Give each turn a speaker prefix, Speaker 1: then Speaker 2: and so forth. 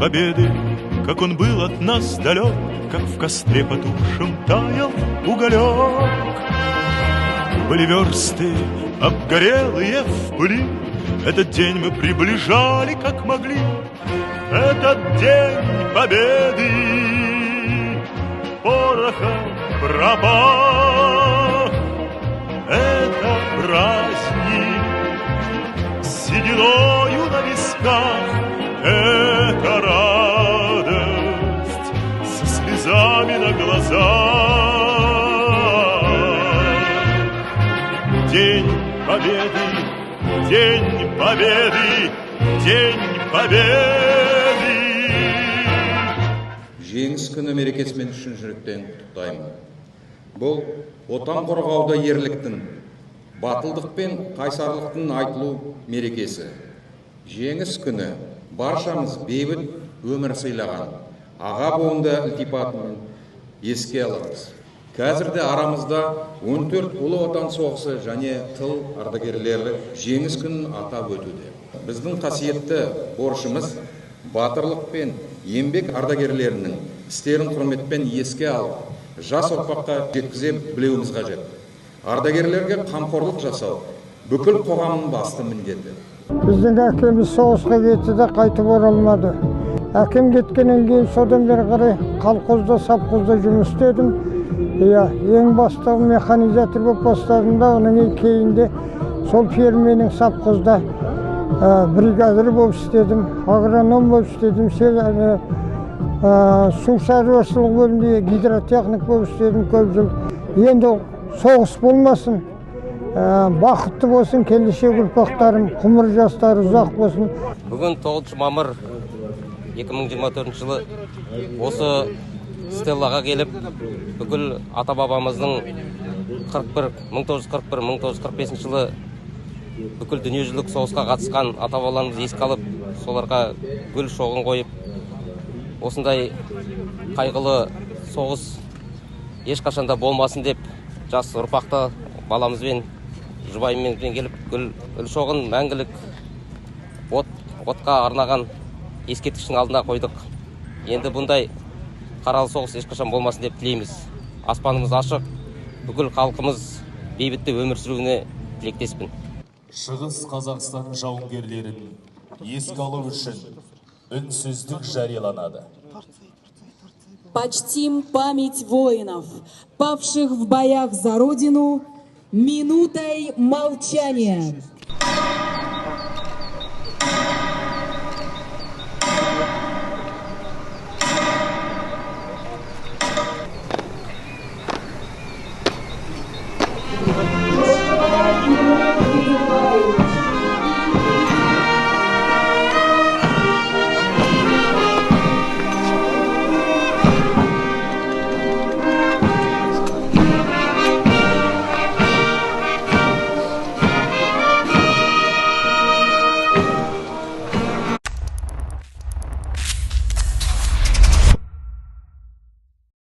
Speaker 1: победы, как он был от нас далек, как в костре потухшем таял уголек. Были версты обгорелые в пыли, этот день мы приближали, как могли. Этот день победы, пороха пропах. Это праздник с сединою на висках. Это радость со слезами на глазах. День победы, день победы, день победы.
Speaker 2: Жеңіс күні мерекесімен шын жүректен құттықтаймын. Бұл отан қорғауда ерліктің, батылдық пен қайсарлықтың айтылу мерекесі. Жеңіс күні баршамыз бейбіт өмір сыйлаған аға буынды ілтипатымен еске аламыз. Қазірде арамызда 14 ұлы отан соғысы және тыл ардагерлері жеңіс күнін атап өтуде. Біздің қасиетті борышымыз батырлық пен еңбек ардагерлерінің істерін құрметпен еске алып, жас ұрпаққа жеткізе білуіміз қажет. Ардагерлерге қамқорлық жасау бүкіл қоғамның басты міндеті.
Speaker 3: Біздің әкеміз соғысқа кетті де қайтып оралмады. Әкем кеткеннен кейін содан бері қарай колхозда, совхозда жұмыс істедім. Ең бастығы механизатор болып бастадым да, оның кейінде сол ферменің совхозда бригадир болып істедім, агроном болып істедім, су шаруашылығы бөлімінде гидротехник болып істедім көп жыл. Енді соғыс болмасын, бақытты болсын, келешек ұрпақтарым, ғұмыр жастары ұзақ болсын.
Speaker 4: Бүгін 9 мамыр 2024 жылы осы стеллаға келіп, бүкіл ата-бабамыздың 1941-1945 жылы бүкіл дүниежүзілік соғысқа қатысқан ата-бабаларымызды еске алып, соларға гүл шоғын қойып, осындай қайғылы соғыс ешқашанда болмасын деп, жас ұрпақты баламызбен, жұбайыммен келіп, гүл шоғын мәңгілік отқа арнаған ескерткіштің алдына қойдық. Енді бұндай қаралы соғыс ешқашан болмасын деп тілейміз. Аспанымыз ашық, бүкіл халқымыз бейбітті өмір сүруіне тілектеспін.
Speaker 5: Шығыс Қазақстан жауынгерлерін еске алу үшін үнсіздік жарияланады.
Speaker 6: Почтим память воинов, павших в боях за Родину, минутой молчания.